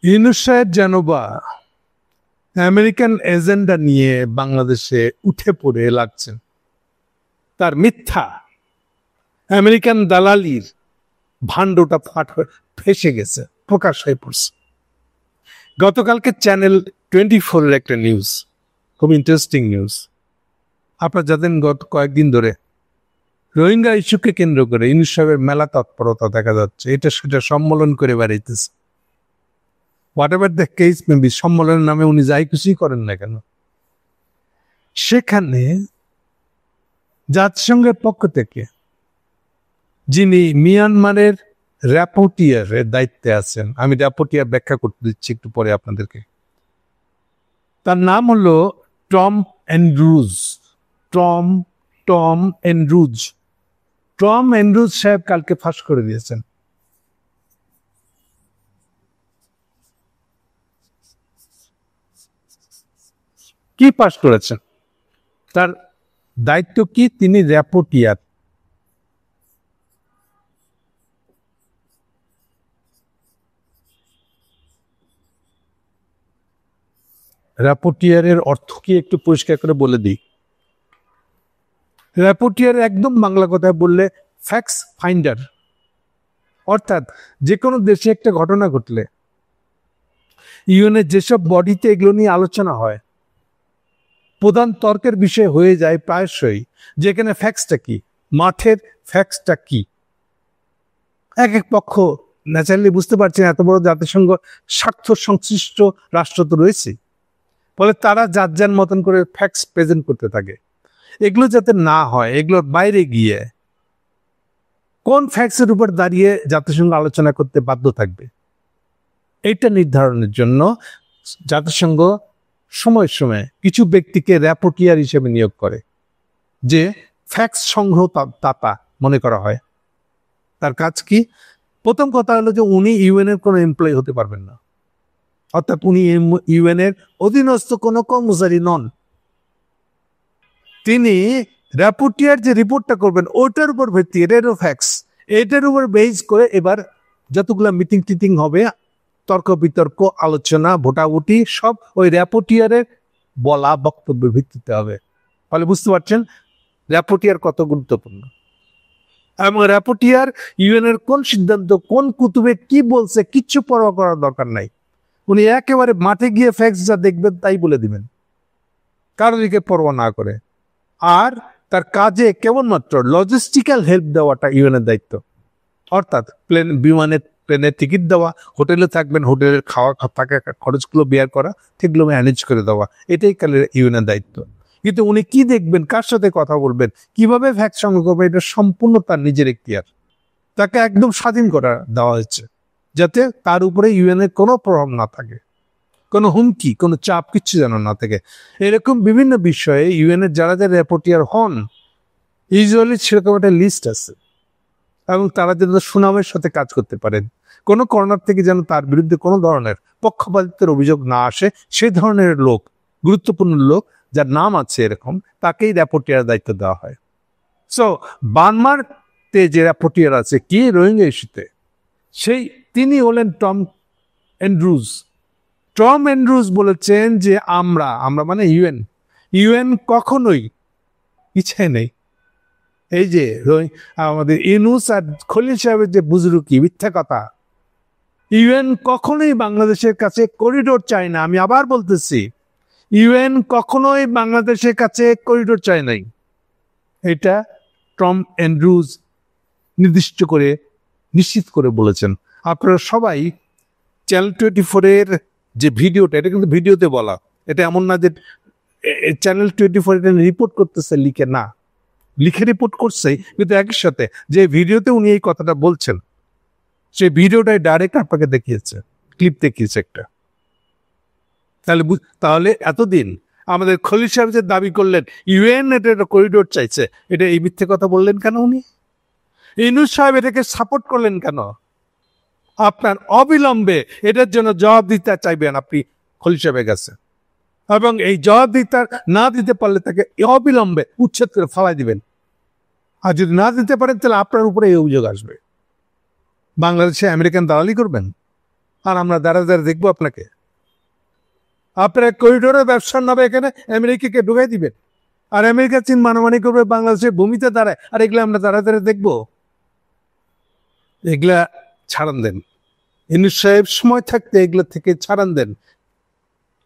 ইউনূস সাহেব যেন বা আমেরিকান এজেন্ডা নিয়ে বাংলাদেশে উঠে পড়ে লাগছেন। তার মিথ্যা আমেরিকান দালালির ভাণ্ডটা ফেসে গেছে, প্রকাশ হয়ে পড়ছে। গতকালকে চ্যানেল 24-এর একটা নিউজ, খুব ইন্টারেস্টিং নিউজ। আপনারা জানেন গত কয়েকদিন ধরে রোহিঙ্গা ইস্যুকে কেন্দ্র করে ইউনূস সাহেবের মেলা তৎপরতা দেখা যাচ্ছে, এটা সেটা সম্মেলন করে বেড়াইতেছে। Whatever the case may be, সম্মেলনের নামে উনি যাই কিছুই করেন না কেন, সেখানে জাতিসংঘের পক্ষ থেকে যিনি মিয়ানমারের র্যাপোর্টিয়ারের দায়িত্বে আছেন, আমি র্যাপোর্টিয়ার ব্যাখ্যা করতে দিচ্ছি একটু পরে আপনাদেরকে, তার নাম হলো টম অ্যান্ড্রুজ। টম অ্যান্ড্রুজ সাহেব কালকে ফাঁস করে দিয়েছেন। কি পাশ করেছেন? তার দায়িত্ব কি? তিনি র্যাপোর্টিয়ার। র্যাপোর্টিয়ারের অর্থ কি একটু পরিষ্কার করে বলে দিই। র্যাপোর্টিয়ার একদম বাংলা কথায় বললে ফ্যাক্টস ফাইন্ডার। অর্থাৎ যে কোনো দেশে একটা ঘটনা ঘটলে ইউএনের যেসব বডিতে এগুলো নিয়ে আলোচনা হয়, প্রধান তর্কের বিষয় হয়ে যায় প্রায়শই যেখানে ফ্যাক্টসটা কি, মাঠের ফ্যাক্টসটা কি। এক পক্ষ ন্যাচারালি বুঝতে পারছেন এত বড় জাতিসংঘ স্বার্থ সংশ্লিষ্ট রাষ্ট্র তো রয়েছে, ফলে তারা যার যার মতন করে ফ্যাক্টস প্রেজেন্ট করতে থাকে। এগুলো যাতে না হয়, এগুলোর বাইরে গিয়ে কোন ফ্যাক্টসের উপর দাঁড়িয়ে জাতিসংঘ আলোচনা করতে বাধ্য থাকবে, এইটা নির্ধারণের জন্য জাতিসংঘ সময় সময় কিছু ব্যক্তিকে র্যাপোর্টিয়ার হিসেবে নিয়োগ করে, যে ফ্যাক্টস সংগ্রহ দাতা মনে করা হয়। তার কাজ কি? প্রথম কথা হলো যে উনি ইউএনের কোনো এমপ্লয়ি হতে পারবেন না, অর্থাৎ উনি ইউএনের অধীনস্থ কোনো কর্মচারী নন। তিনি র্যাপোর্টিয়ার যে রিপোর্টটা করবেন ওটার উপর ভিত্তি, এটার ফ্যাক্টস, এটার উপর বেস করে এবার যতগুলো মিটিং টিটিং হবে, তর্ক বিতর্ক, আলোচনা, ভোটাভুটি সব ওই র্যাপোর্টিয়ারের বলা বক্তব্যের ভিত্তিতে হবে। ফলে বুঝতে পারছেন র্যাপোর্টিয়ার কত গুরুত্বপূর্ণ। এবং র্যাপোর্টিয়ার ইউএনের কোন সিদ্ধান্ত, কোন কুতুবে কি বলছে কিচ্ছু পরোয়া করার দরকার নাই। উনি একেবারে মাঠে গিয়ে ফ্যাক্টস যা দেখবেন তাই বলে দিবেন, কারো দিকে পরোয়া না করে। আর তার কাজে কেবলমাত্র লজিস্টিক্যাল হেল্প দেওয়াটা ইউএনের দায়িত্ব। অর্থাৎ প্লেনের টিকিট দেওয়া, হোটেলে থাকবেন, হোটেলের খাওয়া থাকা খরচগুলো বেয়ার করা, সেগুলো ম্যানেজ করে দেওয়া, এটাই কালের ইউএনের দায়িত্ব। কিন্তু উনি কি দেখবেন, কার সাথে কথা বলবেন, কিভাবে ফ্যাক্ট সংগ্রহ করবেন, এটা সম্পূর্ণ তার নিজের এখতিয়ার। তাকে একদম স্বাধীন করা দেওয়া হয়েছে, যাতে তার উপরে ইউএনের কোনো প্রভাব না থাকে, কোনো হুমকি, কোনো চাপ কিচ্ছু যেন না থাকে। এরকম বিভিন্ন বিষয়ে ইউএনের যারা যারা র্যাপোর্টিয়ার হন, ইউজুয়ালি সেরকম একটা লিস্ট আছে, এবং তারা যেন সুনামের সাথে কাজ করতে পারেন। কোনো কর্নার থেকে যেন তার বিরুদ্ধে কোনো ধরনের পক্ষপাতিত্বের অভিযোগ না আসে, সেই ধরনের লোক, গুরুত্বপূর্ণ লোক যার নাম আছে এরকম, তাকেই র্যাপোর্টিয়ার দায়িত্ব দেওয়া হয়। সো বার্মাতে যে র্যাপোর্টিয়ার আছে কি রোহিঙ্গা ইস্যুতে, তিনি হলেন টম অ্যান্ড্রুজ বলেছেন যে আমরা মানে ইউএন কখনোই পিছিয়ে নেই। এই যে আমাদের ইউনূস আর খলিল সাহেবের যে বুজরুকি মিথ্যা কথা, ইউএন কখনোই বাংলাদেশের কাছে করিডোর চায় না। আমি আবার বলতেছি, ইউএন কখনোই বাংলাদেশের কাছে করিডোর চায় নাই। এটা টম অ্যান্ড্রুজ নিশ্চিত করে বলেছেন। আপনারা সবাই চ্যানেল 24-এর যে ভিডিওটা, এটা কিন্তু ভিডিওতে বলা, এটা এমন না যে চ্যানেল 24 এটা রিপোর্ট করতেছে লিখে রিপোর্ট করছে, কিন্তু একই সাথে যে ভিডিওতে উনি এই কথাটা বলছেন, সেই ভিডিওটাই ডাইরেক্ট আপনাকে দেখিয়েছে, ক্লিপ দেখিয়েছে একটা। তাহলে এতদিন আমাদের খলিল সাহেব যে দাবি করলেন ইউএন এটা করিডোর চাইছে, এটা এই মিথ্যে কথা বললেন কেন? উনি ইউনূস সাহেব এটাকে সাপোর্ট করলেন কেন? আপনার অবিলম্বে এটার জন্য জবাব দিতে চাইবেন আপনি খলিল সাহেবের কাছে, এবং এই জবাবদিহিতা না দিতে পারলে তাকে অবিলম্বে উচ্ছেদ করে ফালাই দিবেন। আর যদি না দিতে পারেন তাহলে আপনার উপরে এই অভিযোগ আসবে, বাংলাদেশে আমেরিকান দালালি করবেন, আর আমরা দাঁড়া দাঁড়া দেখবো আপনাকে? আপনারা করিডোরের ব্যবসার নামে এখানে আমেরিকাকে ঢুকাই দিবেন, আর আমেরিকা চীন মানামানি করবে বাংলাদেশের ভূমিতে দাঁড়ায়, আর এগুলো আমরা দাঁড়া দাঁড়া দেখবো? এগুলা ছাড়ান দেন। ইউনূস সাহেব সময় থাকতে এগুলো থেকে ছাড়ান দেন,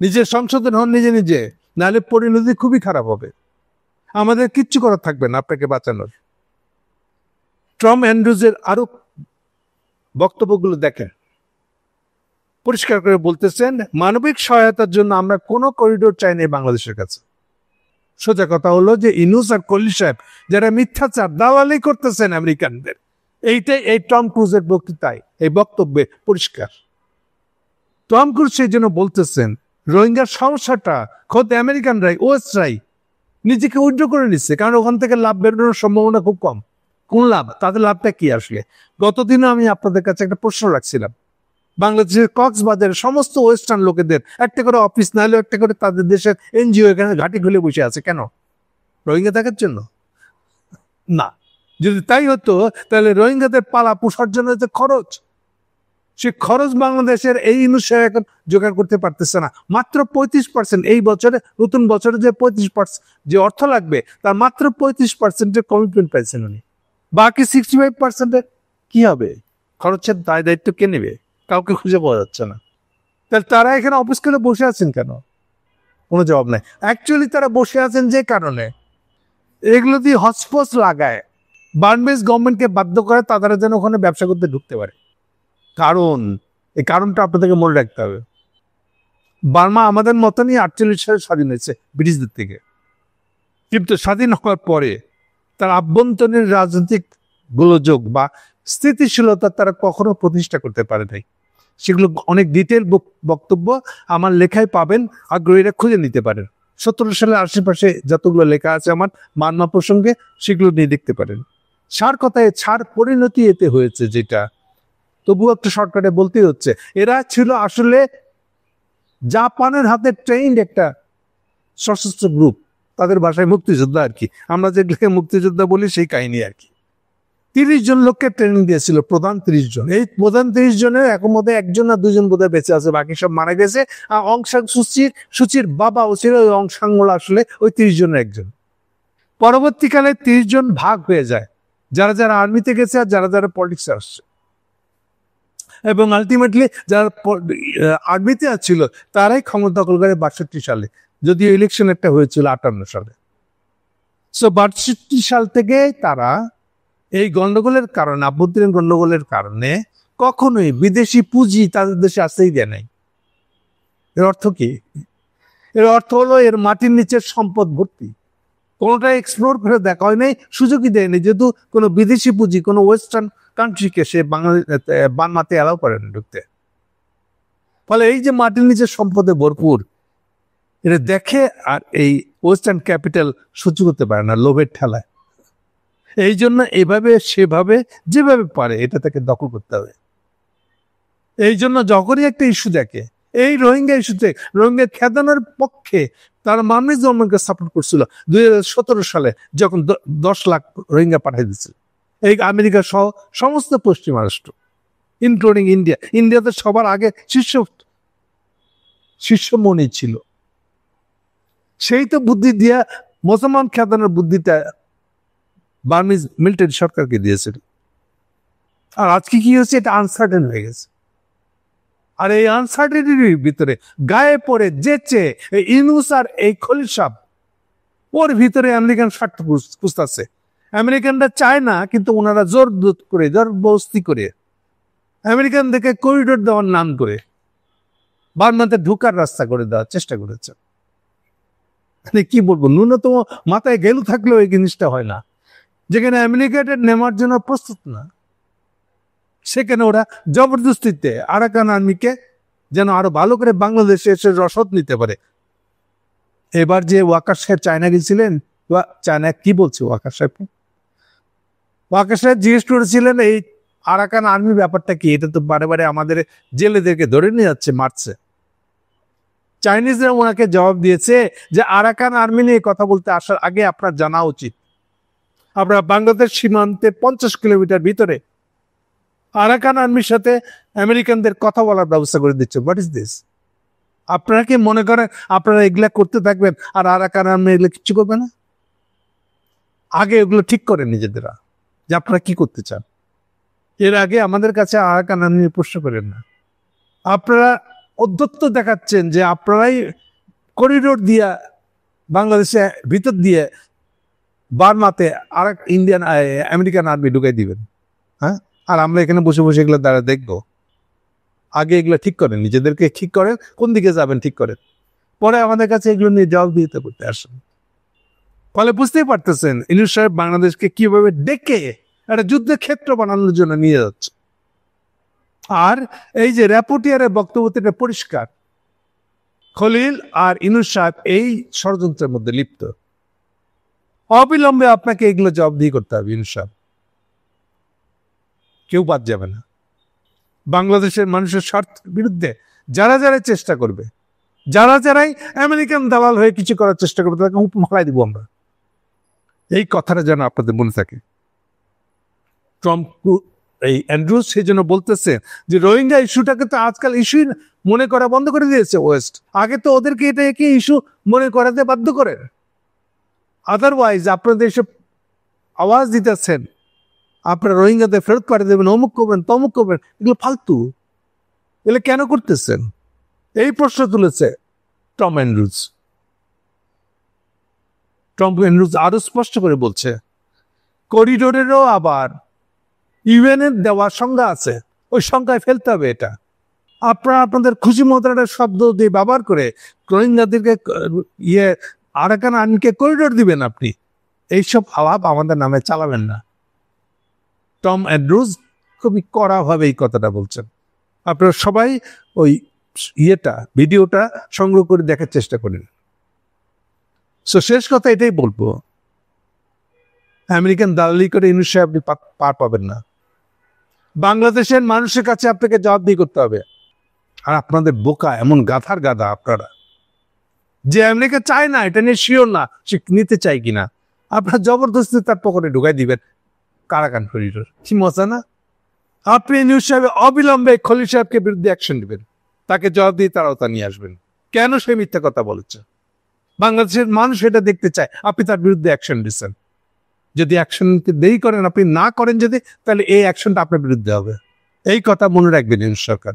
নিজের সংশোধন হন নিজে নিজে, নাহলে পরিণতি খুবই খারাপ হবে। আমাদের কিচ্ছু করার থাকবে না আপনাকে বাঁচানোর। টম অ্যান্ড্রুজের আরো বক্তব্যগুলো দেখেন, পরিষ্কার করে বলতেছেন মানবিক সহায়তার জন্য আমরা কোনো করিডোর চাই না বাংলাদেশের কাছে। সোজা কথা হলো যে ইউনূস আর কলি সাহেব যারা মিথ্যাচার দালালি করতেছেন আমেরিকানদের, এইটাই এই টম ক্রুজের বক্তৃতায়, এই বক্তব্যে পরিষ্কার। টম ক্রুজ সেই জন্য বলতেছেন রোহিঙ্গার সমস্যাটা খোদ আমেরিকানরাই, ওয়েস্টরাই নিজেকে উইথড্র করে নিচ্ছে, কারণ ওখান থেকে লাভ বেরোনোর সম্ভাবনা খুব কম। কোন লাভ? তাদের লাভটা কি আসলে? গতদিনও আমি আপনাদের কাছে একটা প্রশ্ন রাখছিলাম, বাংলাদেশের কক্সবাজারের সমস্ত ওয়েস্টার্ন লোকেদের একটা করে অফিস, না হলেও একটা করে তাদের দেশের এনজিও এখানে ঘাঁটি খুলে বসে আছে, কেন? রোহিঙ্গা থাকার জন্য না। যদি তাই হতো তাহলে রোহিঙ্গাদের পালা পোষার জন্য যে খরচ, সে খরচ বাংলাদেশের এই ইউনূস সাহেব এখন জোগাড় করতে পারতেছে না। মাত্র 35%, এই বছরে নতুন বছরে যে 35% যে অর্থ লাগবে তার মাত্র 35% কমিটমেন্ট পাইছেন উনি। বাকি 65% কি হবে? খরচের দায় দায়িত্ব কে নেবে? কাউকে খুঁজে পাওয়া যাচ্ছে না। তাহলে তারা এখানে অফিস করে বসে আছেন কেন? কোনো জবাব নাই। অ্যাকচুয়ালি তারা বসে আছেন যে কারণে, এগুলো দিয়ে হসপস লাগায় বার্মিজ গভর্নমেন্টকে বাধ্য করে তারা যেন ওখানে ব্যবসা করতে ঢুকতে পারে। কারণ এই কারণটা আপনাদেরকে মনে রাখতে হবে। বার্মা আমাদের মতনই 48 সালে স্বাধীন হয়েছে ব্রিটিশদের থেকে, কিন্তু স্বাধীন হওয়ার পরে তার আভ্যন্তরীণ রাজনৈতিক গোলযোগ বা স্থিতিশীলতা তারা কখনো প্রতিষ্ঠা করতে পারে নাই। সেগুলো অনেক ডিটেল বক্তব্য আমার লেখায় পাবেন, আগ্রহীরা খুঁজে নিতে পারেন। 17 সালের আশেপাশে যতগুলো লেখা আছে আমার মানমা প্রসঙ্গে, সেগুলো নিয়ে দেখতে পারেন। সার কথায় ছাড় পরিণতি এতে হয়েছে যেটা, তবুও একটা শর্টকাটে বলতেই হচ্ছে, এরা ছিল আসলে জাপানের হাতে ট্রেইনড একটা সশস্ত্র গ্রুপ, তাদের ভাষায় মুক্তিযোদ্ধা আর কি, আমরা যেগুলোকে মুক্তিযোদ্ধা বলি সেই কাহিনী আর কি। 30 জন লোককে ট্রেনিং দিয়েছিল, প্রধান 30 জন। এই প্রধান 30 জনের এখন মধ্যে 1 না 2 জন বোধহয় বেঁচে আছে, বাকি সব মারা গেছে। আর অং সান সুচির বাবা ও ছিল ওই অং সান আসলে ওই 30 জনের একজন। পরবর্তীকালে 30 জন ভাগ হয়ে যায়, যারা যারা আর্মিতে গেছে আর যারা যারা পলিটিক্সে আসছে, এবং আলটিমেটলি যারা আর্মিতে ছিল তারাই ক্ষমতা দখল করে 62 সালে, যদিও ইলেকশন একটা হয়েছিল 58 সালে। সো 62 সাল থেকে তারা এই গন্ডগোলের কারণে, আভ্যন্তরীণ গন্ডগোলের কারণে কখনোই বিদেশি পুঁজি তাদের দেশে আসতেই দেয় নাই। এর অর্থ কি? এর অর্থ হলো এর মাটির নিচের সম্পদ ভর্তি, কোনোটা এক্সপ্লোর করে দেখা হয় নাই, সুযোগই দেয়নি, যেহেতু কোনো বিদেশি পুঁজি কোনো ওয়েস্টার্ন কান্ট্রিকে সে বার্মাতে অ্যালাউ করে না ঢুকতে। ফলে এই যে মাটির নিচের সম্পদে ভরপুর, এটা দেখে আর এই ওয়েস্টার্ন ক্যাপিটাল সহ্য করতে পারে না লোভের ঠেলায়। এই জন্য এভাবে সেভাবে যেভাবে পারে এটা তাকে দখল করতে হবে। এই জন্য যখনই একটা ইস্যু দেখে, এই রোহিঙ্গা ইস্যুতে রোহিঙ্গা খেদানোর পক্ষে তারা বার্মিজ গভর্নমেন্টকে সাপোর্ট করছিল 2017 সালে, যখন 10 লাখ রোহিঙ্গা পাঠিয়ে দিচ্ছিল এই আমেরিকা সহ সমস্ত পশ্চিমা রাষ্ট্র ইনক্লুডিং ইন্ডিয়া। ইন্ডিয়াতে সবার আগে শীর্ষমণি ছিল, সেই তো বুদ্ধি দিয়া মুসলমান খেদানোর বুদ্ধিটা বার্মিজ মিলিটারি সরকারকে দিয়েছিল। আর আজকে কি হচ্ছে, এটা আনসার্টেন হয়ে গেছে। আর এই আনসার্টেনিটির ভিতরে গায়ে পড়ে যেচে ইউনূস আর এই খলিল সাহেব, ওর ভিতরে আমেরিকান স্বার্থ খুঁজতেছে। আমেরিকানরা চায় না, কিন্তু ওনারা জোর করে জবরদস্তি করে আমেরিকানদেরকে করিডোর দেওয়ার নাম করে বার্মাতে ঢুকার রাস্তা করে দেওয়ার চেষ্টা করেছে। কি বলবো, ন্যূনতম মাথায় গেলু থাকলেও এই জিনিসটা হয় না। যেখানে আমেরিকাটা নেওয়ার জন্য প্রস্তুত না, সেখানে ওরা জবরদস্তিতে আরাকান আর্মিকে যেন আরো ভালো করে বাংলাদেশে এসে রসদ নিতে পারে। এবার যে ওয়াকার সাহেব চায়না গেছিলেন, চায়না কি বলছে ওয়াকার সাহেব জিজ্ঞেস করেছিলেন এই আরাকান আর্মি ব্যাপারটা কি, এটা তো বারে বারে আমাদের জেলেদেরকে ধরে নিয়ে যাচ্ছে, মারছে। চাইনিজরা ওনাকে জবাব দিয়েছে যে আরাকান আর্মি নিয়ে কথা বলতে আসার আগে আপনার জানা উচিত, আপনারা বাংলাদেশ সীমান্তে 50 কিলোমিটার ভিতরে আরাকান আর্মির সাথে আমেরিকানদের কথা বলার ব্যবস্থা করে দিচ্ছে। What is this? আপনারা কি মনে করেন আপনারা এগুলা করতে থাকবেন আর আরাকান আর্মি এগুলো কিচ্ছু করবে না? আগে এগুলো ঠিক করেন নিজেদেরা যে আপনারা কি করতে চান। এর আগে আমাদের কাছে আরাকান আর্মি প্রশ্ন করেন না। আপনারা অধ্যত্ত দেখাচ্ছেন যে আপনারাই করিডোর দিয়া বাংলাদেশে ভিতর দিয়ে বার্মাতে আর ইন্ডিয়ান আমেরিকান আর্মি ঢুকাই দিবেন। হ্যাঁ, আর আমরা এখানে বসে বসে এগুলো দ্বারা দেখবো? আগে এগুলো ঠিক করেন, নিজেদেরকে ঠিক করেন, কোন দিকে যাবেন ঠিক করেন, পরে আমাদের কাছে এগুলো নিয়ে জবাব দিতে করতে আসেন। ফলে বুঝতেই পারতেছেন ইউনূস সাহেব বাংলাদেশকে কিভাবে ডেকে একটা যুদ্ধের ক্ষেত্র বানানোর জন্য নিয়ে যাচ্ছে। আর এই যে র্যাপোর্টিয়ারের বক্তব্যটা পরিষ্কার, খলিল আর ইউনূস সাহেব এই ষড়যন্ত্রের মধ্যে লিপ্ত। অবিলম্বে আপনাকে এগুলো জবাবদিহি করতে হবে ইউনূস সাহেব, কেউ বাদ যাবে না। বাংলাদেশের মানুষের স্বার্থের বিরুদ্ধে যারা যারা চেষ্টা করবে, যারা যারাই আমেরিকান দালাল হয়ে কিছু করার চেষ্টা করবে, তাকে মালাই দিব আমরা। এই কথাটা যেন আপনাদের মনে থাকে। ট্রাম্প এই অ্যান্ড্রুজ সেই জন্য বলতেছে যে রোহিঙ্গা ইস্যুটাকে তো আজকাল ইস্যুই মনে করা বন্ধ করে দিয়েছে ওয়েস্ট। আগে তো ওদেরকে এটাকে ইস্যু মনে করাতে বাধ্য করে। আদারওয়াইজ আপনাদের এসব আওয়াজ দিতেছেন আপনারা রোহিঙ্গাদের ফেরত পাঠিয়ে দেবেন, অমুক করবেন তমুক করবেন, এগুলো ফালতু। এগুলো কেন করতেছেন? এই প্রশ্ন তুলেছে টম অ্যান্ড্রুজ। টম অ্যান্ড্রুজ আরো স্পষ্ট করে বলছে করিডোরেরও আবার ইউএনের দেওয়া সংজ্ঞা আছে, ওই সংখ্যায় ফেলতে হবে। এটা আপনারা আপনাদের খুশি মতো একটা শব্দ দিয়ে ব্যবহার করে রোহিঙ্গাদেরকে আরাকান আর্মিকে করিডোর দিবেন আপনি। এইসব আলাপ আমাদের নামে চালাবেন না। টম অ্যান্ড্রুজ খুবই কড়াভাবে এই কথাটা বলছেন। আপনারা সবাই ওই ভিডিওটা সংগ্রহ করে দেখার চেষ্টা করেন। সো শেষ কথা এটাই বলবো, আমেরিকান দালালি করে ইউনূস সাহেব আপনি পার পাবেন না। বাংলাদেশের মানুষের কাছে আপনাকে জবাবদিহি করতে হবে। আর আপনাদের বোকা এমন গাধার গাধা আপনারা, যে আমেরিকা চায় না, এটা নিয়ে শিওর না সে নিতে চাই কিনা, আপনার জবরদস্তি তার পকেটে ঢুকাই দিবেন কারাকান করিডোর। কি মজা না? আপনি ইউনূস সাহেব অবিলম্বে খলিল সাহেবকে বিরুদ্ধে অ্যাকশন নেবেন, তাকে জবাব দিয়ে তারাও তা নিয়ে আসবেন। কেন সে মিথ্যা কথা বলেছে? বাংলাদেশের মানুষ এটা দেখতে চায় আপনি তার বিরুদ্ধে অ্যাকশন দিচ্ছেন। যদি অ্যাকশন দেরি করেন, আপনি না করেন যদি, তাহলে এই অ্যাকশনটা আপনার বিরুদ্ধে হবে। এই কথা মনে রাখবেন ইউনূস সরকার।